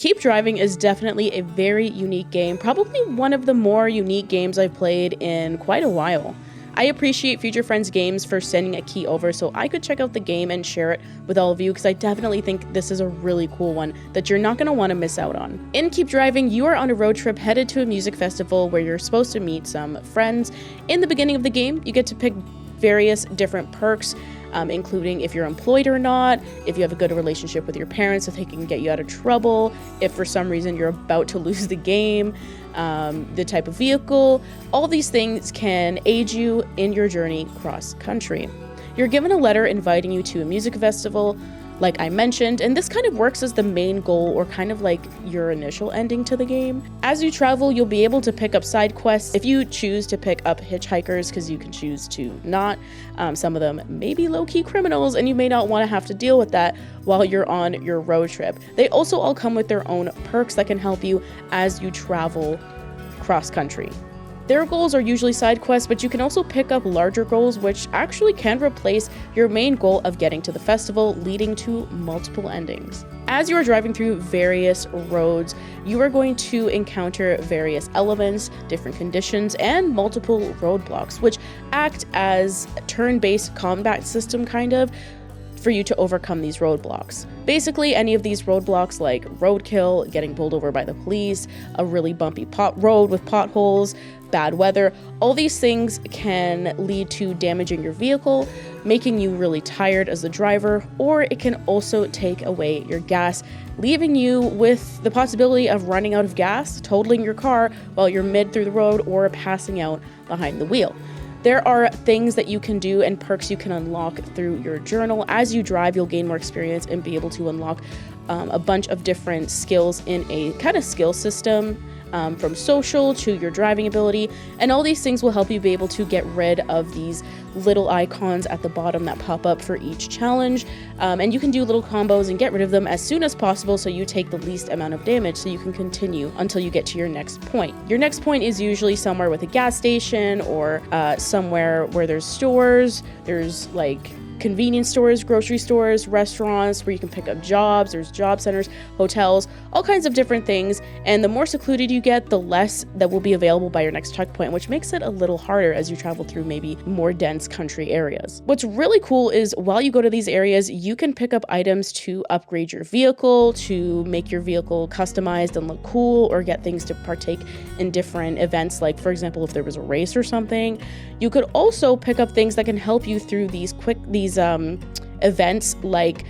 Keep Driving is definitely a very unique game, probably one of the more unique games I've played in quite a while. I appreciate Future Friends Games for sending a key over so I could check out the game and share it with all of you, because I definitely think this is a really cool one that you're not going to want to miss out on. In Keep Driving, you are on a road trip headed to a music festival where you're supposed to meet some friends. In the beginning of the game, you get to pick various different perks, including if you're employed or not, if you have a good relationship with your parents, if they can get you out of trouble, if for some reason you're about to lose the game, the type of vehicle. All these things can aid you in your journey cross country. You're given a letter inviting you to a music festival, like I mentioned, and this kind of works as the main goal, or kind of like your initial ending to the game. As you travel, you'll be able to pick up side quests if you choose to pick up hitchhikers, because you can choose to not. Some of them may be low-key criminals, and you may not want to have to deal with that while you're on your road trip. They also all come with their own perks that can help you as you travel cross-country. Their goals are usually side quests, but you can also pick up larger goals, which actually can replace your main goal of getting to the festival, leading to multiple endings. As you are driving through various roads, you are going to encounter various elements, different conditions, and multiple roadblocks, which act as a turn-based combat system kind of, for you to overcome these roadblocks. Basically, any of these roadblocks like roadkill, getting pulled over by the police, a really bumpy road with potholes, bad weather, all these things can lead to damaging your vehicle, making you really tired as the driver, or it can also take away your gas, leaving you with the possibility of running out of gas, totaling your car while you're mid through the road, or passing out behind the wheel. There are things that you can do and perks you can unlock through your journal. As you drive, you'll gain more experience and be able to unlock a bunch of different skills in a kind of skill system, from social to your driving ability. And all these things will help you be able to get rid of these little icons at the bottom that pop up for each challenge. And you can do little combos and get rid of them as soon as possible so you take the least amount of damage, so you can continue until you get to your next point. Your next point is usually somewhere with a gas station, or somewhere where there's stores. There's like convenience stores, grocery stores, restaurants where you can pick up jobs. There's job centers, hotels, all kinds of different things. And the more secluded you get, the less that will be available by your next checkpoint, which makes it a little harder as you travel through maybe more dense country areas. What's really cool is while you go to these areas, you can pick up items to upgrade your vehicle, to make your vehicle customized and look cool, or get things to partake in different events. Like, for example, if there was a race or something, you could also pick up things that can help you through these events, like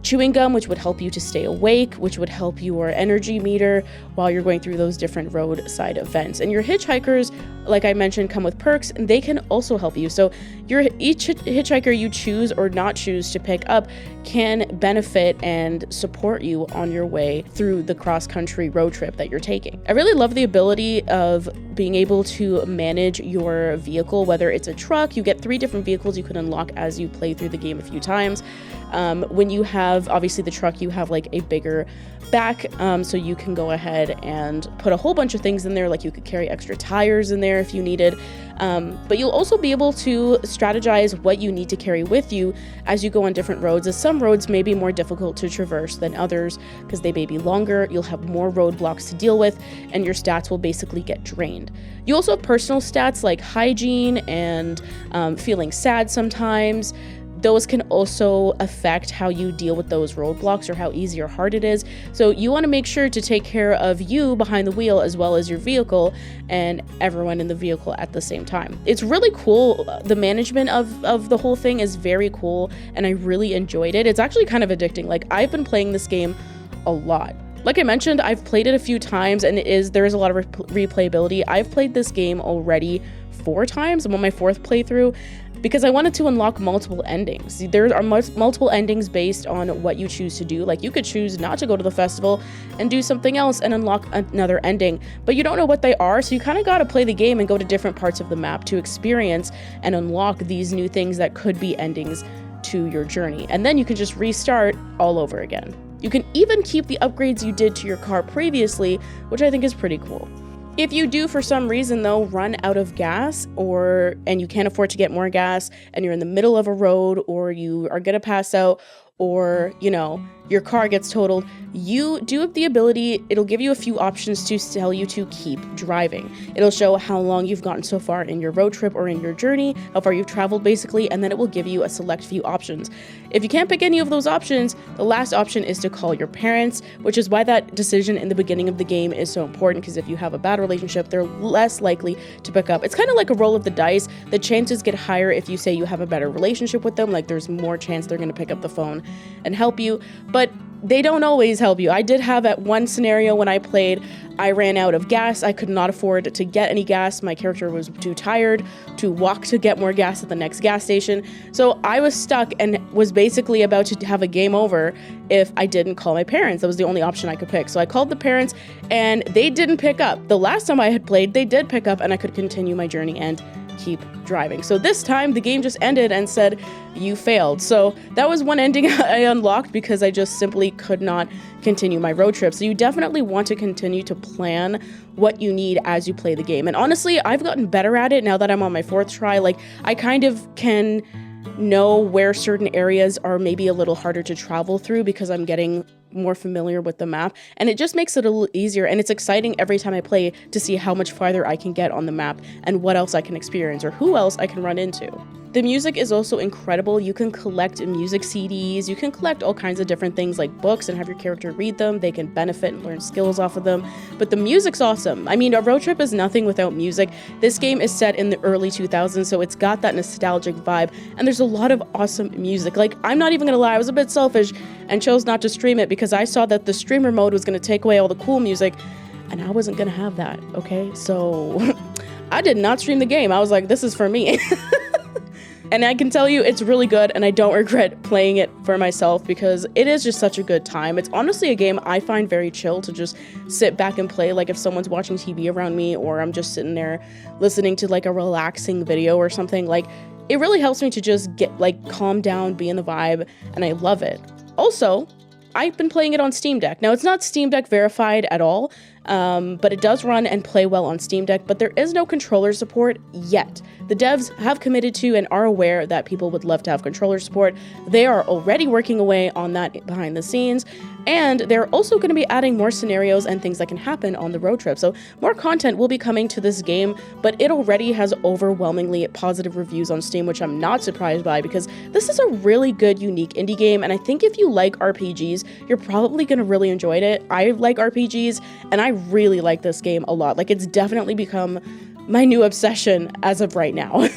chewing gum, which would help you to stay awake, which would help your energy meter while you're going through those different roadside events. And your hitchhikers, like I mentioned, come with perks, and they can also help you. So each hitchhiker you choose or not choose to pick up can benefit and support you on your way through the cross-country road trip that you're taking. I really love the ability of being able to manage your vehicle, whether it's a truck. You get 3 different vehicles you can unlock as you play through the game a few times. When you have, obviously, the truck, you have like a bigger back, so you can go ahead and put a whole bunch of things in there, like you could carry extra tires in there if you needed. But you'll also be able to strategize what you need to carry with you as you go on different roads, as some roads may be more difficult to traverse than others because they may be longer. You'll have more roadblocks to deal with, and your stats will basically get drained. You also have personal stats like hygiene and feeling sad sometimes. Those can also affect how you deal with those roadblocks, or how easy or hard it is. So you want to make sure to take care of you behind the wheel, as well as your vehicle and everyone in the vehicle at the same time. It's really cool. The management of the whole thing is very cool, and I really enjoyed it. It's actually kind of addicting. Like, I've been playing this game a lot. Like I mentioned, I've played it a few times, and there is a lot of replayability. I've played this game already 4 times. I'm on my 4th playthrough, because I wanted to unlock multiple endings. There are multiple endings based on what you choose to do. Like, you could choose not to go to the festival and do something else and unlock another ending, but you don't know what they are, so you kind of got to play the game and go to different parts of the map to experience and unlock these new things that could be endings to your journey. And then you can just restart all over again. You can even keep the upgrades you did to your car previously, which I think is pretty cool. If you do, for some reason though, run out of gas, and you can't afford to get more gas, and you're in the middle of a road, or you are gonna pass out, or, your car gets totaled, you do have the ability, it'll give you a few options to tell you to keep driving. It'll show how long you've gotten so far in your road trip or in your journey, how far you've traveled basically, and then it will give you a select few options. If you can't pick any of those options, the last option is to call your parents, which is why that decision in the beginning of the game is so important, because if you have a bad relationship, they're less likely to pick up. It's kind of like a roll of the dice. The chances get higher if you say you have a better relationship with them, like there's more chance they're going to pick up the phone and help you, but they don't always help you. I did have at one scenario when I played, I ran out of gas. I could not afford to get any gas. My character was too tired to walk to get more gas at the next gas station. So I was stuck and was basically about to have a game over if I didn't call my parents. That was the only option I could pick. So I called the parents and they didn't pick up. The last time I had played, they did pick up and I could continue my journey and keep driving. So this time the game just ended and said you failed. So that was one ending I unlocked because I just simply could not continue my road trip. So you definitely want to continue to plan what you need as you play the game. And honestly, I've gotten better at it now that I'm on my 4th try. Like I kind of can know where certain areas are maybe a little harder to travel through because I'm getting more familiar with the map, and it just makes it a little easier, and it's exciting every time I play to see how much farther I can get on the map and what else I can experience or who else I can run into. The music is also incredible. You can collect music CDs, you can collect all kinds of different things like books and have your character read them. They can benefit and learn skills off of them, but the music's awesome. I mean, a road trip is nothing without music. This game is set in the early 2000s, so it's got that nostalgic vibe, and there's a lot of awesome music. Like, I'm not even gonna lie, I was a bit selfish and chose not to stream it because I saw that the streamer mode was gonna take away all the cool music, and I wasn't gonna have that, okay? So I did not stream the game. I was like, this is for me. And I can tell you it's really good, and I don't regret playing it for myself because it is just such a good time. It's honestly a game I find very chill to just sit back and play, like if someone's watching TV around me or I'm just sitting there listening to like a relaxing video or something. Like, it really helps me to just get like calm down, be in the vibe, and I love it. Also, I've been playing it on Steam Deck. Now, it's not Steam Deck verified at all, but it does run and play well on Steam Deck, but there is no controller support yet. The devs have committed to and are aware that people would love to have controller support. They are already working away on that behind the scenes, and they're also going to be adding more scenarios and things that can happen on the road trip. So more content will be coming to this game, but it already has overwhelmingly positive reviews on Steam, which I'm not surprised by because this is a really good, unique indie game, and I think if you like RPGs, you're probably going to really enjoy it. I like RPGs, and I really like this game a lot. Like, it's definitely become my new obsession as of right now.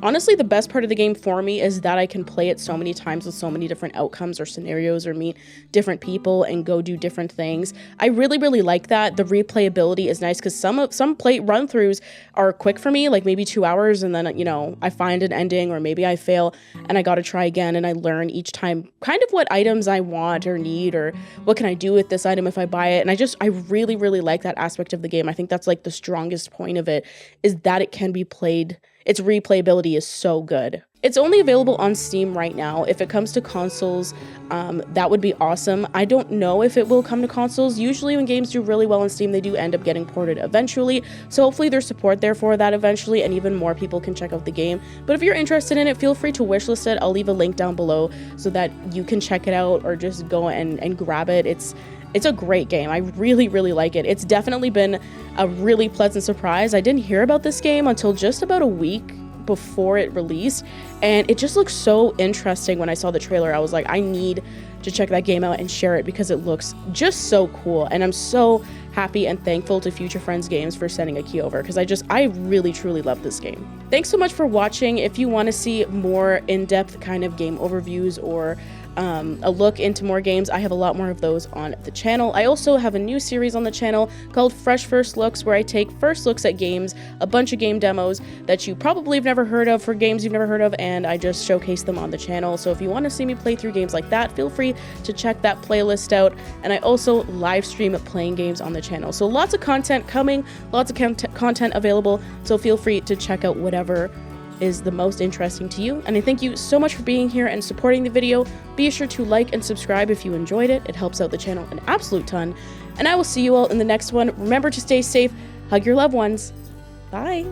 Honestly, the best part of the game for me is that I can play it so many times with so many different outcomes or scenarios or meet different people and go do different things. I really, really like that. The replayability is nice because some play run-throughs are quick for me, like maybe 2 hours, and then, you know, I find an ending or maybe I fail and I gotta try again, and I learn each time kind of what items I want or need or what can I do with this item if I buy it. And I really, really like that aspect of the game. I think that's like the strongest point of it, is that it can be played. Its replayability is so good. It's only available on Steam right now. If it comes to consoles, that would be awesome. I don't know if it will come to consoles. Usually when games do really well on Steam, they do end up getting ported eventually. So hopefully there's support there for that eventually, and even more people can check out the game. But if you're interested in it, feel free to wishlist it. I'll leave a link down below so that you can check it out or just go and grab it. It's a great game. I really, really like it. It's definitely been a really pleasant surprise. I didn't hear about this game until just about a week before it released, and it just looks so interesting. When I saw the trailer, I was like, I need to check that game out and share it because it looks just so cool, and I'm so happy and thankful to Future Friends Games for sending a key over because I really truly love this game. Thanks so much for watching. If you want to see more in-depth kind of game overviews or a look into more games, I have a lot more of those on the channel. I also have a new series on the channel called Fresh First Looks, where I take first looks at games, a bunch of game demos that you probably have never heard of, for games you've never heard of, and I just showcase them on the channel. So if you want to see me play through games like that, feel free to check that playlist out. And I also live stream playing games on the channel. So lots of content coming, lots of content available, so feel free to check out whatever is the most interesting to you. And I thank you so much for being here and supporting the video. Be sure to like and subscribe if you enjoyed it. It helps out the channel an absolute ton. And I will see you all in the next one. Remember to stay safe, hug your loved ones. Bye.